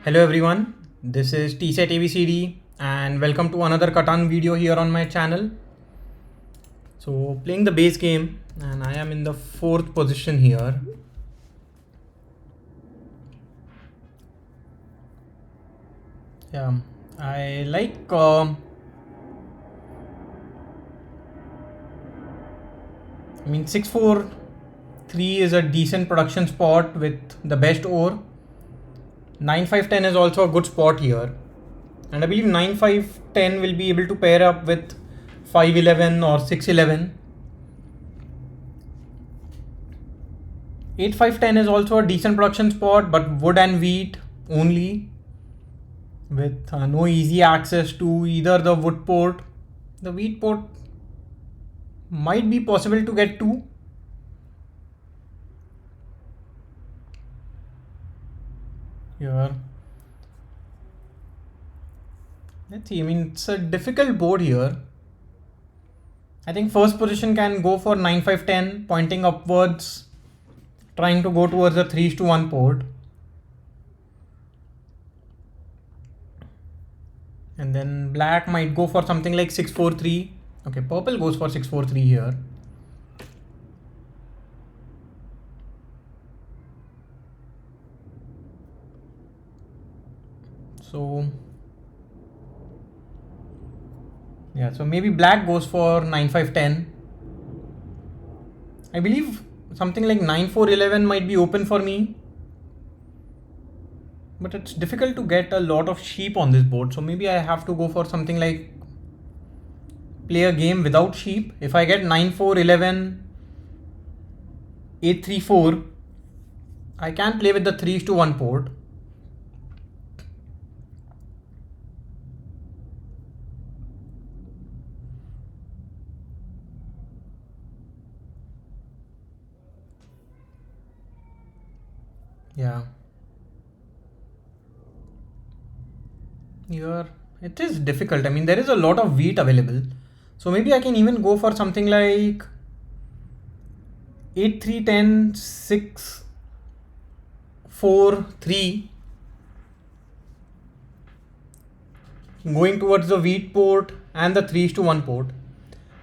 Hello everyone, this is TSET ABCD and welcome to another Catan video here on my channel. So playing the base game and I am in the 4th position here. Yeah, I like I mean 6-4-3 is a decent production spot with the best ore. 9-5-10 is also a good spot here. And I believe 9-5-10 will be able to pair up with 5-11 or 6-11. 8-5-10 is also a decent production spot, but wood and wheat only, with no easy access to either the wood port. The wheat port might be possible to get to. Here. Let's see, I mean, it's a difficult board here. I think first position can go for 9-5-10, pointing upwards, trying to go towards the 3:1 port. And then black might go for something like 6-4-3. Okay, purple goes for 6-4-3 here. So yeah, so maybe black goes for 9-5-10. I believe something like 9-4-11 might be open for me. But it's difficult to get a lot of sheep on this board. So maybe I have to go for something like play a game without sheep. If I get 9-4-11, 8-3-4, I can play with the 3:1 port. Yeah. Here it is difficult. I mean, there is a lot of wheat available. So maybe I can even go for something like 8-3-10, 6-4-3. Going towards the wheat port and the 3:1 port.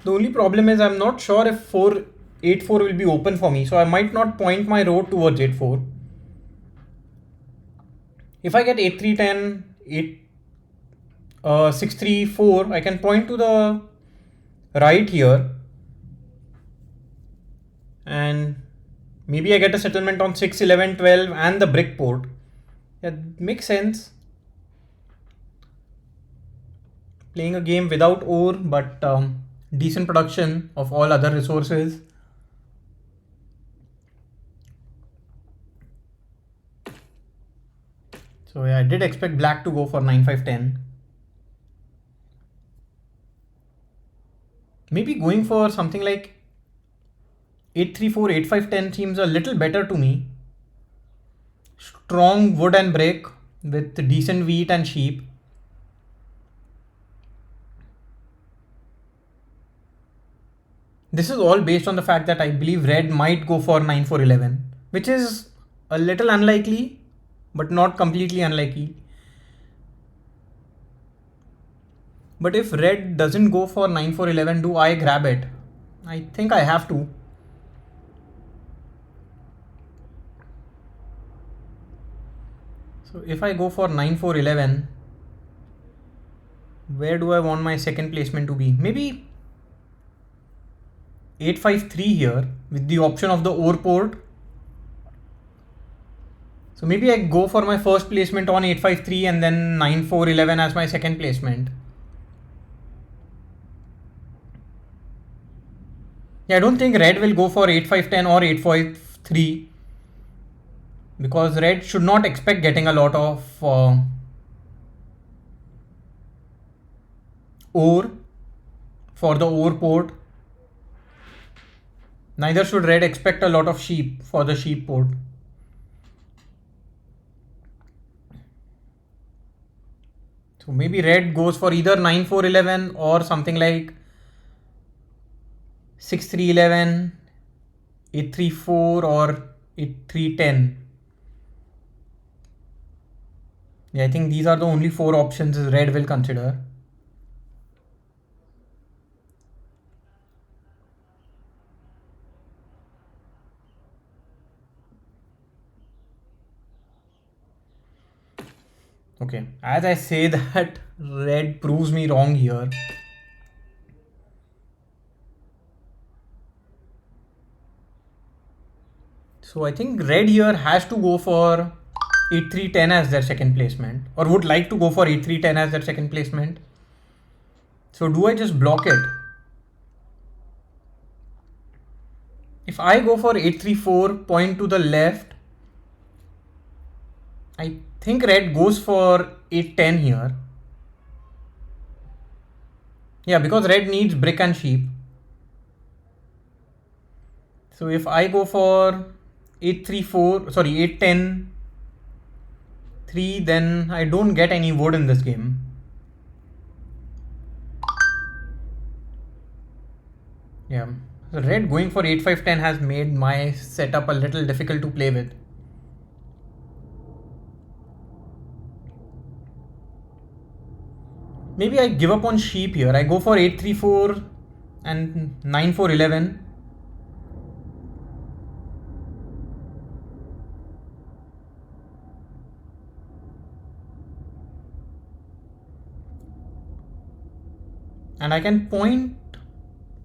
The only problem is I'm not sure if 8-4 will be open for me. So I might not point my road towards 8-4. If I get 8-3-10, 6-3-4, I can point to the right here. And maybe I get a settlement on 6-11-12 and the brick port. Yeah, makes sense. Playing a game without ore, but decent production of all other resources. So yeah, I did expect black to go for 9-5-10. Maybe going for something like 8-3-4, 8-5-10 seems a little better to me. Strong wood and brick with decent wheat and sheep. This is all based on the fact that I believe red might go for 9-4-11, which is a little unlikely, but not completely unlikely. But if red doesn't go for 9-4-11, do I grab it? I think I have to. So if I go for 9-4-11, where do I want my second placement to be? Maybe 8-5-3 here with the option of the ore port. So maybe I go for my first placement on 8-5-3 and then 9-4-11 as my second placement. Yeah, I don't think red will go for 8-5-10 or 8-5-3 because red should not expect getting a lot of ore for the ore port. Neither should red expect a lot of sheep for the sheep port. So maybe red goes for either 9-4-11 or something like 6-3-11, 8-3-4 or 8-3-10. Yeah, I think these are the only 4 options red will consider. Okay, as I say that, red proves me wrong here. So I think red here has to go for 8-3-10 as their second placement, or would like to go for 8-3-10 as their second placement. So do I just block it? If I go for 8-3-4, point to the left, I think red goes for 8-10 here. Yeah, because red needs brick and sheep. So if I go for 8-3-4, sorry, 8-10-3, then I don't get any wood in this game. Yeah, so red going for 8-5-10 has made my setup a little difficult to play with. Maybe I give up on sheep here. I go for 8-3-4 and 9-4-11. And I can point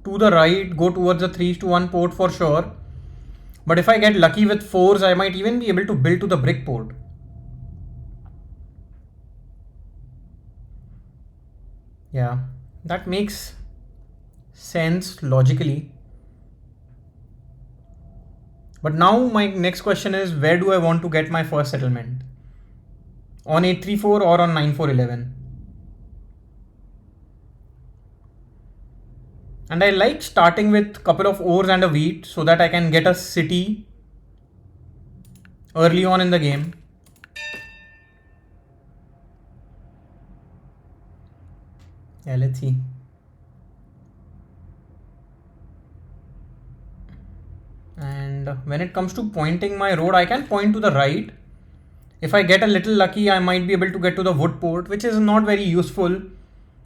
to the right, go towards the 3-1 port for sure. But if I get lucky with 4s, I might even be able to build to the brick port. Yeah, that makes sense logically. But now my next question is, where do I want to get my first settlement? On 8-3-4 or on 9-4-11? And I like starting with a couple of ores and a wheat so that I can get a city early on in the game. Yeah, let's see. And when it comes to pointing my road, I can point to the right. If I get a little lucky, I might be able to get to the wood port, which is not very useful.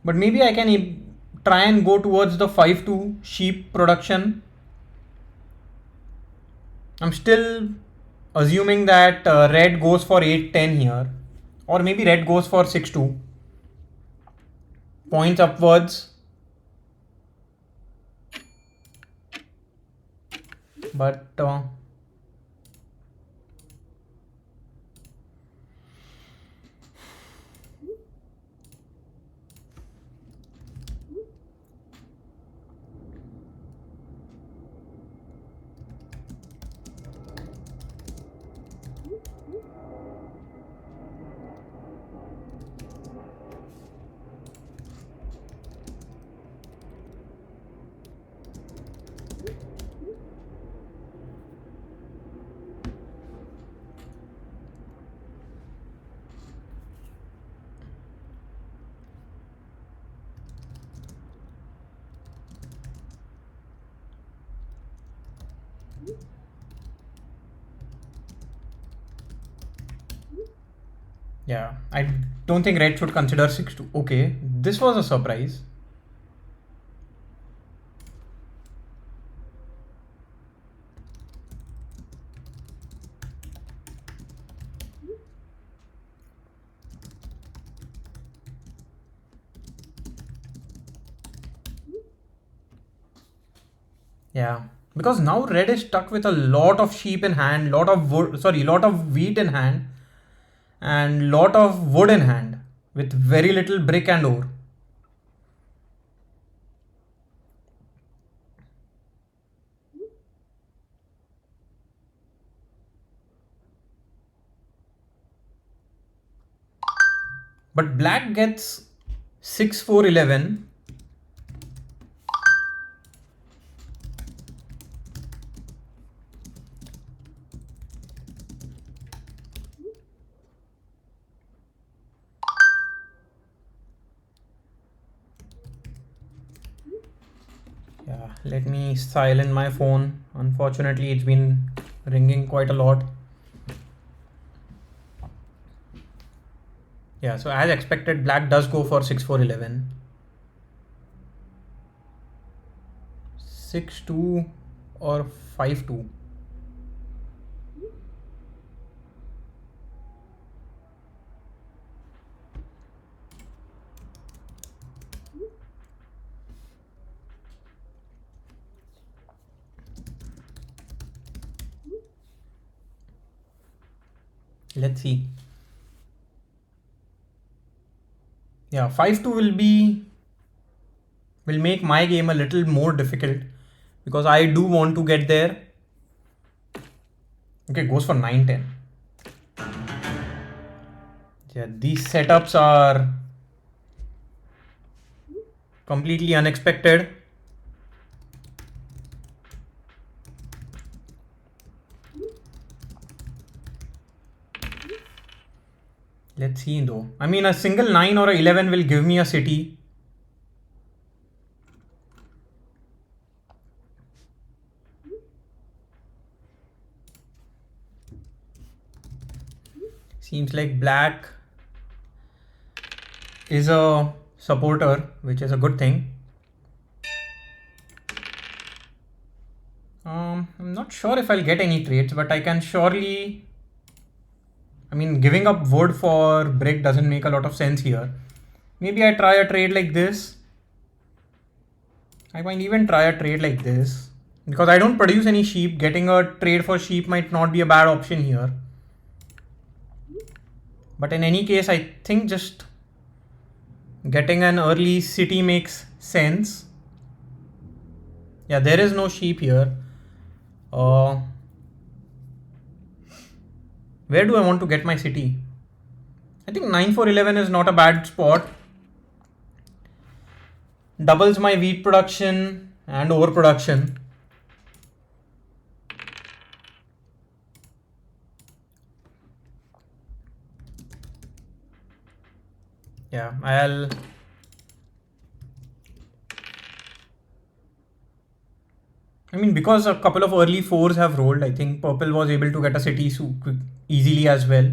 But maybe I can try and go towards the 5-2 sheep production. I'm still assuming that red goes for 8-10 here. Or maybe red goes for 6-2. Points upwards. But yeah, I don't think red should consider 6-2. Okay, this was a surprise. Yeah, because now red is stuck with a lot of sheep in hand, lot of wood, sorry, lot of wheat in hand, and lot of wood in hand with very little brick and ore. But black gets 6-4-11. Yeah, let me silence my phone. Unfortunately, it's been ringing quite a lot. Yeah, so as expected, black does go for 6-4-11. 6-2 or 5-2. Let's see. Yeah, 5-2 will make my game a little more difficult because I do want to get there. Okay, goes for 9-10. Yeah, these setups are completely unexpected. Let's see though. I mean, a single 9 or a 11 will give me a city. Seems like black is a supporter, which is a good thing. I'm not sure if I'll get any trades, but I can surely... I mean, giving up wood for brick doesn't make a lot of sense here. Maybe I try a trade like this. I might even try a trade like this. Because I don't produce any sheep, getting a trade for sheep might not be a bad option here. But in any case, I think just getting an early city makes sense. Yeah, there is no sheep here. Where do I want to get my city? I think 9-4-11 is not a bad spot. Doubles my wheat production and overproduction. Yeah, I mean, because a couple of early 4s have rolled, I think purple was able to get a city easily as well.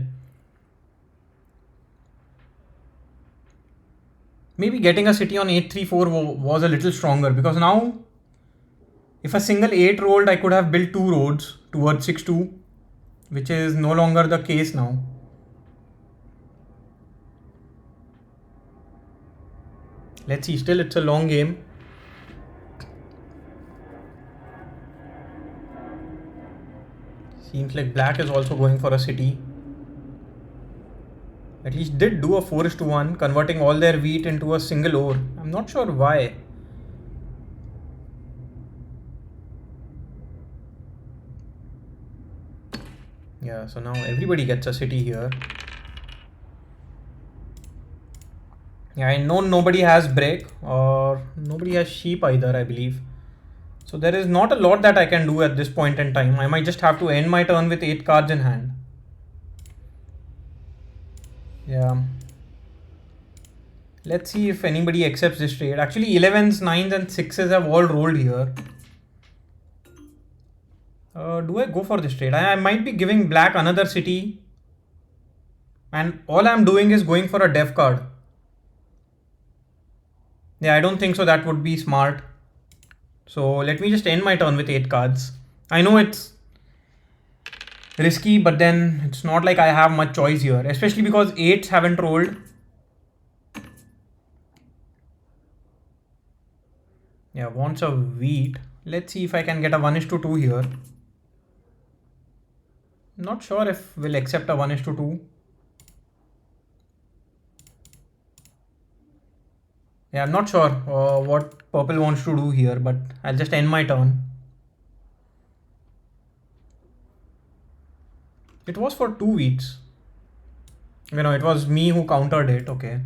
Maybe getting a city on 8-3-4 was a little stronger because now if a single 8 rolled, I could have built 2 roads towards 6-2, which is no longer the case now. Let's see, still it's a long game. Seems like black is also going for a city. At least did do a 4-1, converting all their wheat into a single ore. I'm not sure why. Yeah, so now everybody gets a city here. Yeah, I know nobody has brick or nobody has sheep either, I believe. So there is not a lot that I can do at this point in time. I might just have to end my turn with 8 cards in hand. Yeah. Let's see if anybody accepts this trade. Actually, 11s, 9s and 6s have all rolled here. Do I go for this trade? I might be giving black another city. And all I'm doing is going for a dev card. Yeah, I don't think so. That would be smart. So let me just end my turn with 8 cards. I know it's risky, but then it's not like I have much choice here, especially because 8s haven't rolled. Yeah, wants a wheat. Let's see if I can get a 1:2 here. Not sure if we'll accept a 1:2. Yeah, I'm not sure what purple wants to do here, but I'll just end my turn. It was for 2 wheats. You know, it was me who countered it. Okay.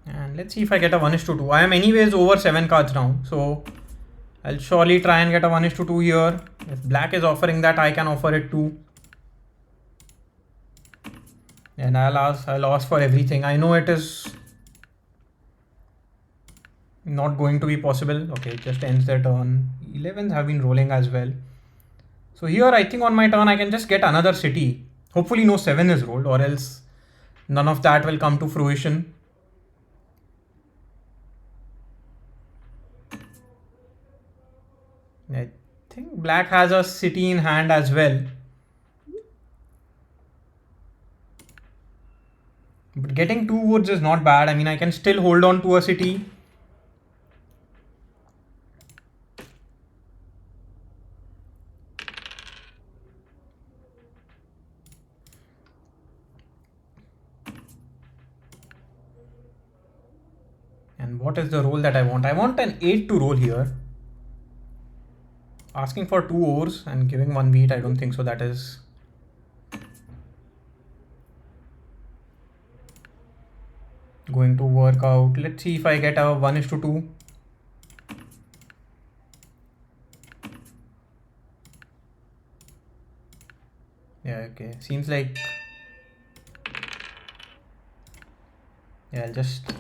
And let's see if I get a 1:2. I am anyways over 7 cards now. So I'll surely try and get a 1:2 here. If black is offering that, I can offer it too. And I'll ask for everything. I know it is not going to be possible. Okay, it just ends their turn. 11s have been rolling as well. So here I think on my turn I can just get another city. Hopefully no 7 is rolled, or else none of that will come to fruition. I think black has a city in hand as well. But getting 2 woods is not bad. I mean, I can still hold on to a city. And what is the roll that I want? I want an 8 to roll here. Asking for 2 ores and giving 1 wheat, I don't think so. That is going to work out. Let's see if I get a 1:2. Yeah, okay. Seems like, yeah, I'll just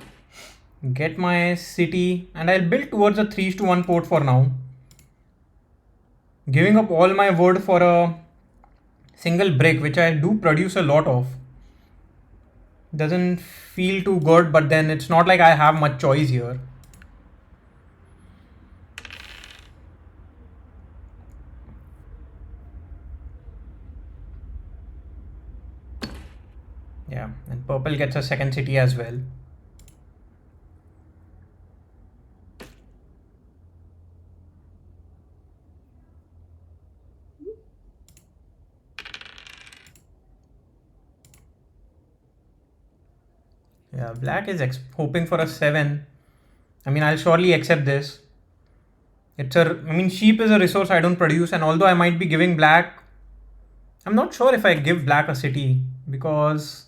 get my city and I'll build towards a 3:1 port for now. Giving up all my wood for a single brick, which I do produce a lot of. Doesn't feel too good, but then it's not like I have much choice here. Yeah, and purple gets a second city as well. Yeah, black is hoping for a 7. I mean, I'll surely accept this. I mean, sheep is a resource I don't produce, and although I might be giving black, I'm not sure if I give black a city because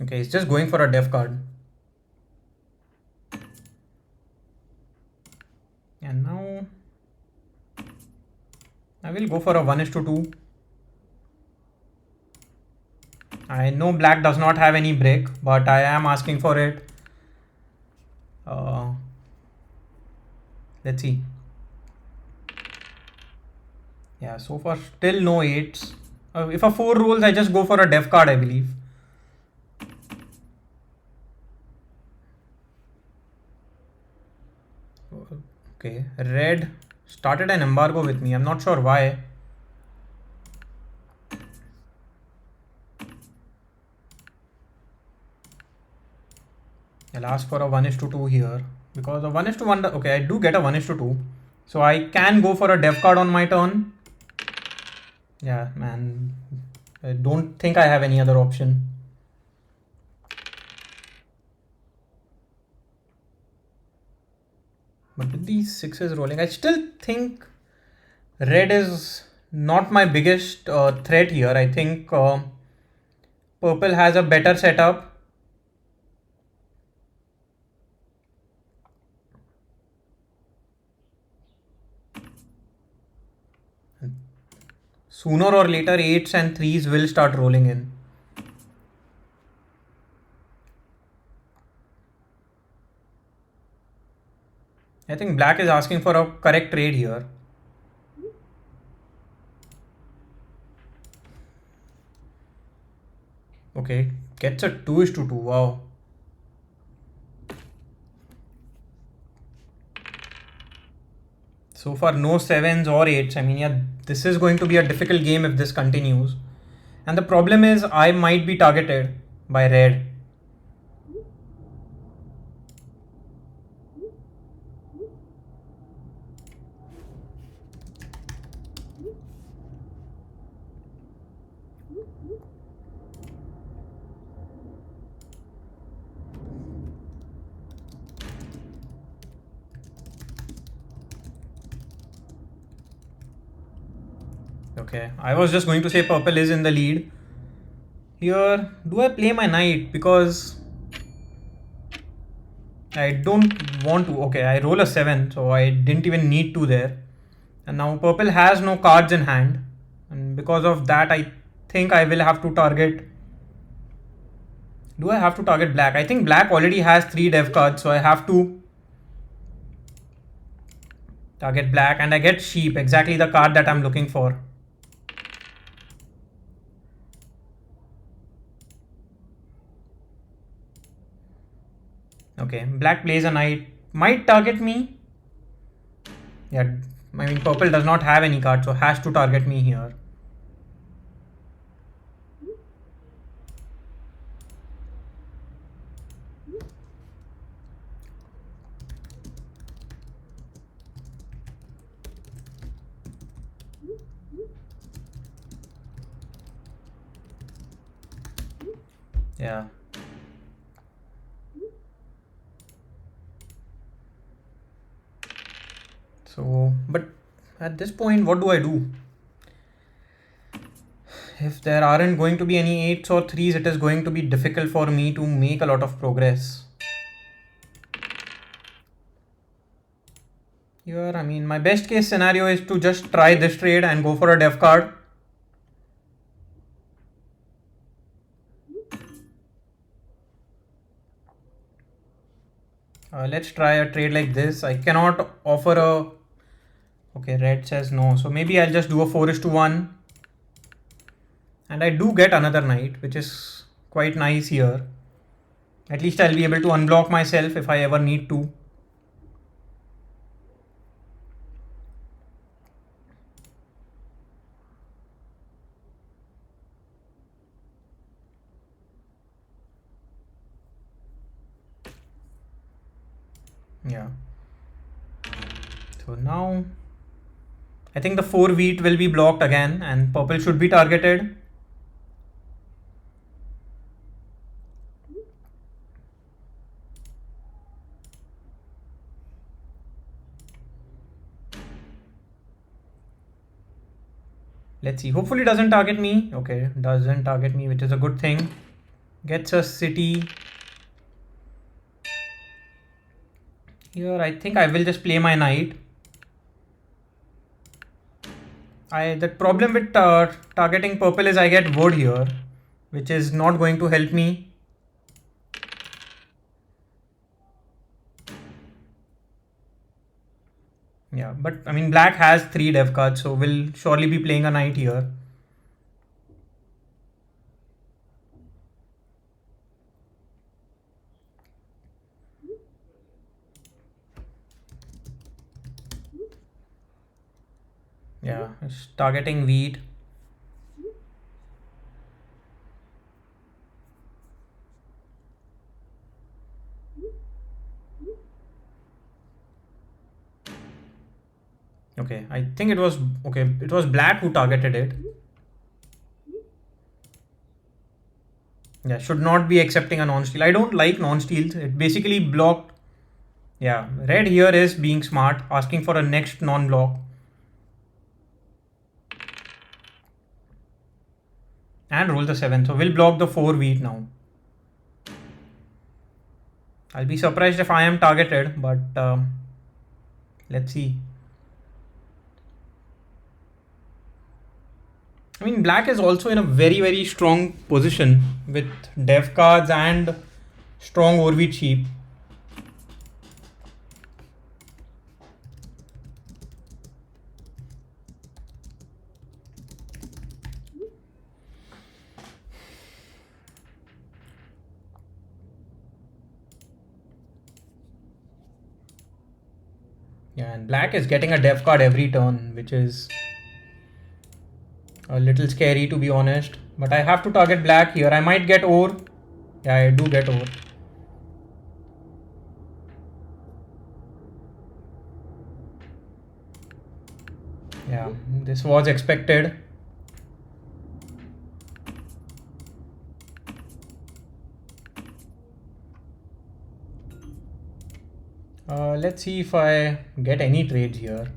okay, it's just going for a def card. And now I will go for a 1:2. I know black does not have any break, but I am asking for it. Let's see. Yeah, so far still no 8s. If a 4 rolls, I just go for a def card, I believe. Okay, red started an embargo with me. I'm not sure why. I'll ask for a 1:2 here because a 1:1. Okay, I do get a 1:2, so I can go for a def card on my turn. Yeah, man, I don't think I have any other option. But with these 6s rolling, I still think red is not my biggest threat here. I think purple has a better setup. Sooner or later, 8s and 3s will start rolling in. I think black is asking for a correct trade here. Okay, gets a 2:2. Wow. So far, no 7s or 8s. I mean, yeah, this is going to be a difficult game if this continues. And the problem is, I might be targeted by red. Okay, I was just going to say purple is in the lead. Here, do I play my knight? Because I don't want to. Okay, I roll a 7, so I didn't even need to there. And now purple has no cards in hand. And because of that, I think I will have to target Do I have to target black? I think black already has 3 dev cards, so I have to target black, and I get sheep, exactly the card that I'm looking for. Okay, black plays a knight, might target me. Yeah, I mean purple does not have any card, so has to target me here. Yeah. So, but at this point, what do I do? If there aren't going to be any 8s or 3s, it is going to be difficult for me to make a lot of progress. Here, I mean, my best case scenario is to just try this trade and go for a dev card. Let's try a trade like this. I cannot offer a... Okay, red says no. So maybe I'll just do a 4:1. And I do get another knight, which is quite nice here. At least I'll be able to unblock myself if I ever need to. Yeah. So now I think the 4 wheat will be blocked again and purple should be targeted. Let's see. Hopefully it doesn't target me. Okay, doesn't target me, which is a good thing. Gets a city. Here I think I will just play my knight. The problem with targeting purple is I get wood here, which is not going to help me. Yeah, but I mean black has 3 dev cards, so we'll surely be playing a knight here. Yeah, it's targeting wheat. Okay, I think it was okay. It was black who targeted it. Yeah, should not be accepting a non-steal. I don't like non-steals. It basically blocked. Yeah, red here is being smart, asking for a next non-block. And roll the 7. So we'll block the 4 wheat now. I'll be surprised if I am targeted, but let's see. I mean, black is also in a very strong position with dev cards and strong overwheat sheep. Yeah, and black is getting a dev card every turn, which is a little scary to be honest. But I have to target black here. I might get ore. Yeah, I do get ore. Yeah, this was expected. Let's see if I get any trades here.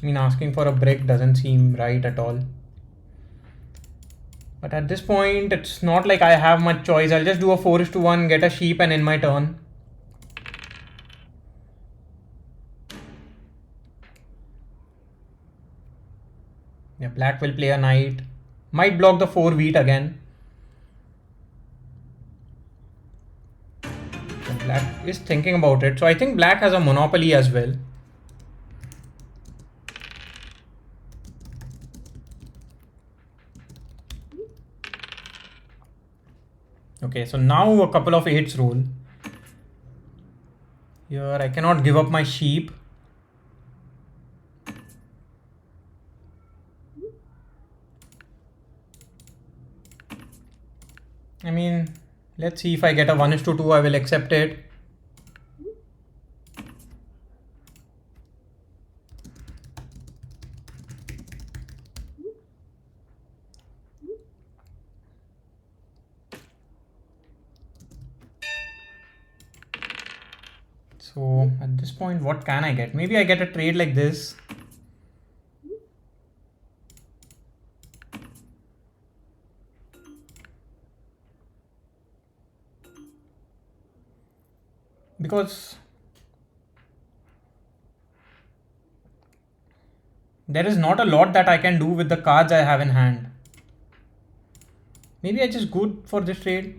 I mean, asking for a brick doesn't seem right at all. But at this point, it's not like I have much choice. I'll just do a 4:1, get a sheep and end my turn. Yeah, black will play a knight. Might block the 4 wheat again. So black is thinking about it. So I think black has a monopoly as well. Okay, so now a couple of 8s roll. Here I cannot give up my sheep. I mean, let's see if I get a 1:2, I will accept it. So at this point, what can I get? Maybe I get a trade like this. Because there is not a lot that I can do with the cards I have in hand. Maybe I just go for this trade.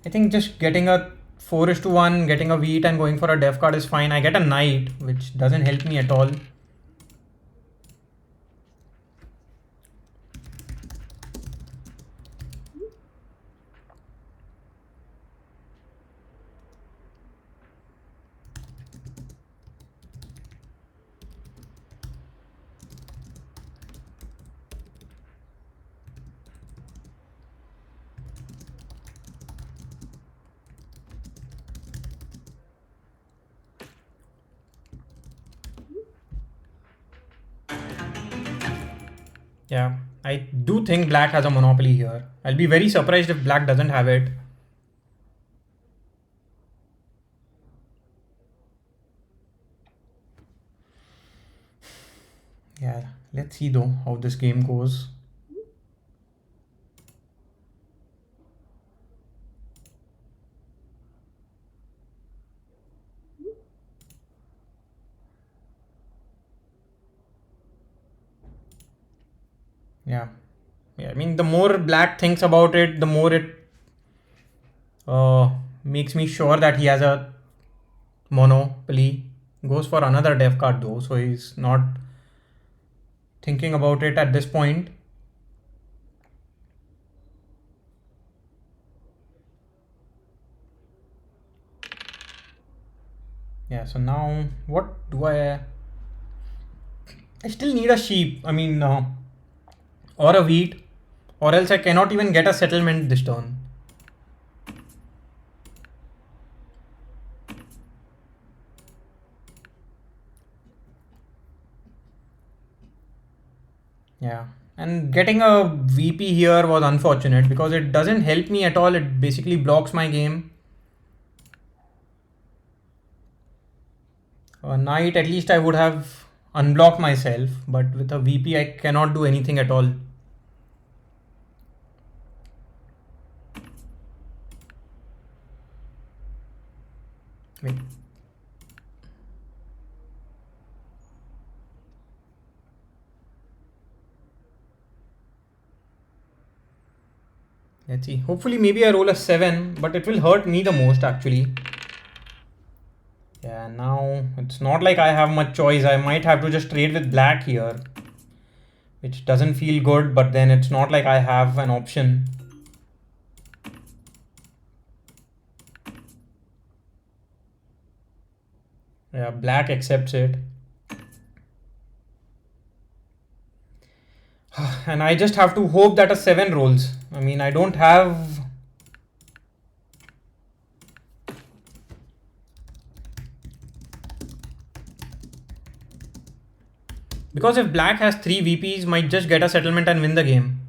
I think just getting a 4:1, getting a wheat and going for a def card is fine. I get a knight, which doesn't help me at all. Yeah, I do think black has a monopoly here. I'll be very surprised if black doesn't have it. Yeah, let's see though how this game goes. Yeah. Yeah, I mean, the more black thinks about it, the more it makes me sure that he has a monopoly. Goes for another def card though, so he's not thinking about it at this point. Yeah, so now what do I still need a sheep, I mean, or a wheat, or else I cannot even get a settlement this turn. Yeah, and getting a VP here was unfortunate because it doesn't help me at all. It basically blocks my game. A knight, at least I would have unblocked myself, but with a VP, I cannot do anything at all. Wait. Let's see. Hopefully, maybe I roll a 7, but it will hurt me the most actually. Yeah, now it's not like I have much choice. I might have to just trade with black here, which doesn't feel good, but then it's not like I have an option. Yeah, black accepts it. And I just have to hope that a 7 rolls. I mean, I don't have... Because if black has 3 VPs, might just get a settlement and win the game.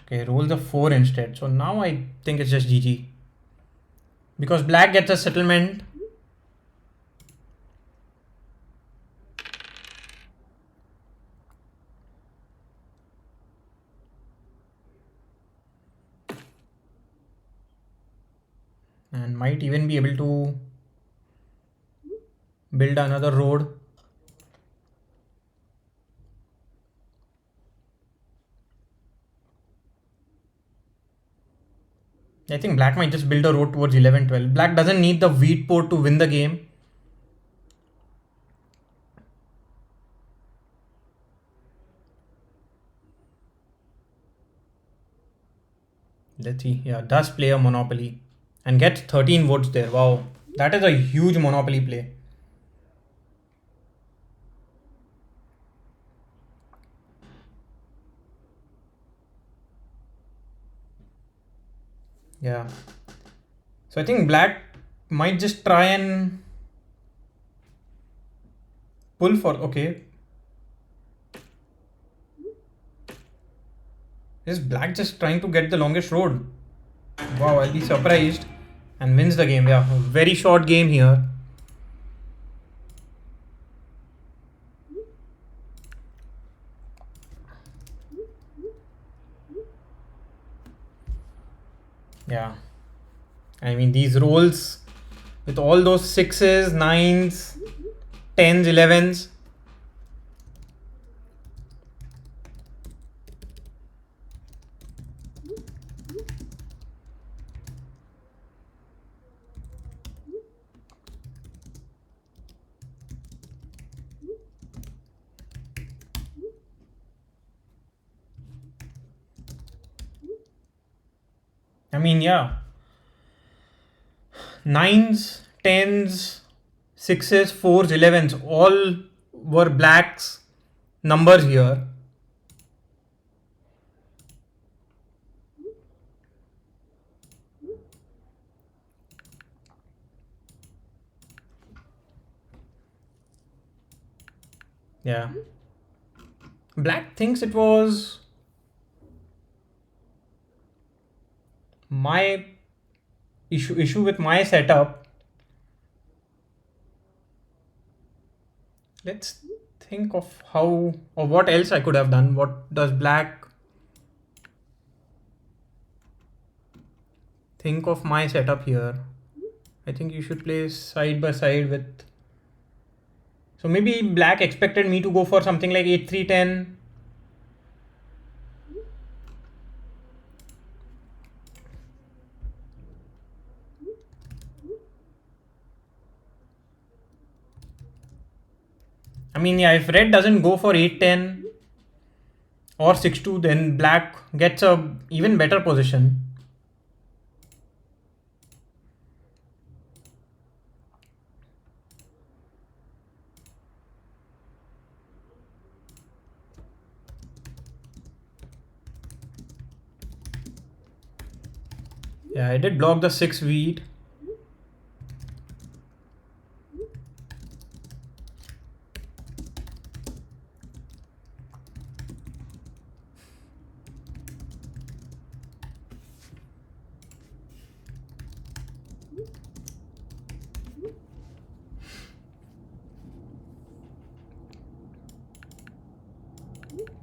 Okay, roll the 4 instead. So now I think it's just GG. Because black gets a settlement. And might even be able to build another road. I think black might just build a road towards 11-12. Black doesn't need the wheat port to win the game. Let's see. Yeah, does play a monopoly and gets 13 votes there. Wow, that is a huge monopoly play. Yeah. So I think black might just try and pull for. Okay. Is black just trying to get the longest road? Wow, I'll be surprised. And wins the game. Yeah, very short game here. Yeah. I mean, these rolls with all those sixes, nines, tens, 11s. I mean, yeah. Nines, tens, sixes, fours, 11s, all were black's numbers here. Yeah. Black thinks it was my issue with my setup. Let's think of how or what else I could have done. What does black think of my setup here? I think you should play side by side with. So maybe black expected me to go for something like 8-3-10. I mean, yeah, if red doesn't go for 8-10 or 6-2, then black gets a even better position. Yeah, I did block the 6 wheat.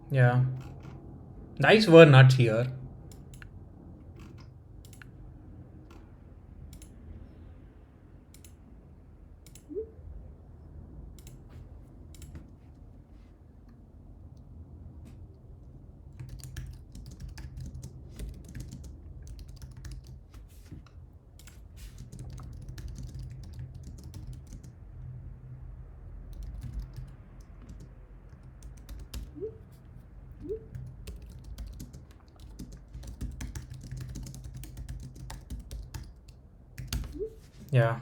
Yeah. Dice were nuts here. Yeah.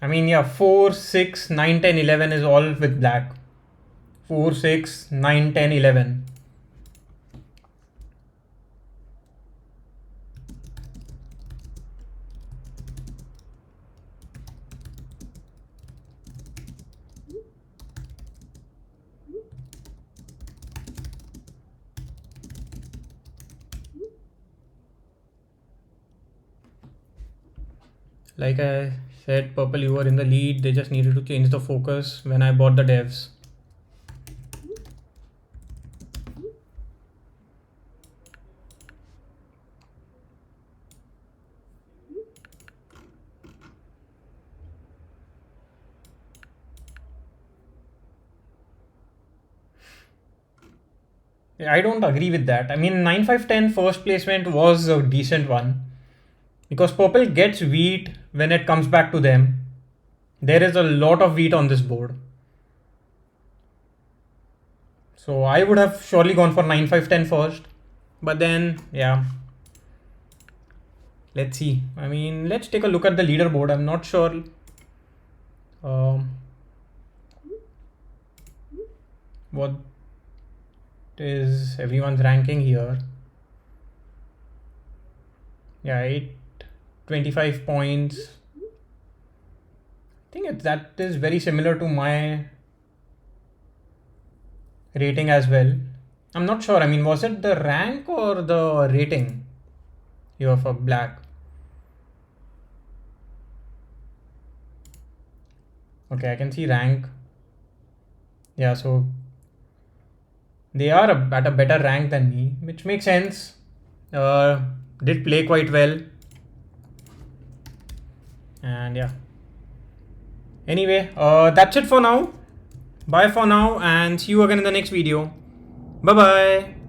I mean, yeah, 4, 6, 9, 10, 11 is all with black. 4, 6, 9, 10, 11. Like I said, purple, you were in the lead. They just needed to change the focus when I bought the devs. I don't agree with that. I mean, 9-5-10 first placement was a decent one because purple gets wheat when it comes back to them. There is a lot of wheat on this board. So I would have surely gone for 9-5-10 first. But then, yeah. Let's see. I mean, let's take a look at the leaderboard. I'm not sure. What is everyone's ranking here? Yeah, 25 points. I think that is very similar to my rating as well. I'm not sure. I mean, was it the rank or the rating here for black? Okay, I can see rank. Yeah, so they are at a better rank than me, which makes sense. Did play quite well. And yeah. Anyway, that's it for now. Bye for now and see you again in the next video. Bye bye.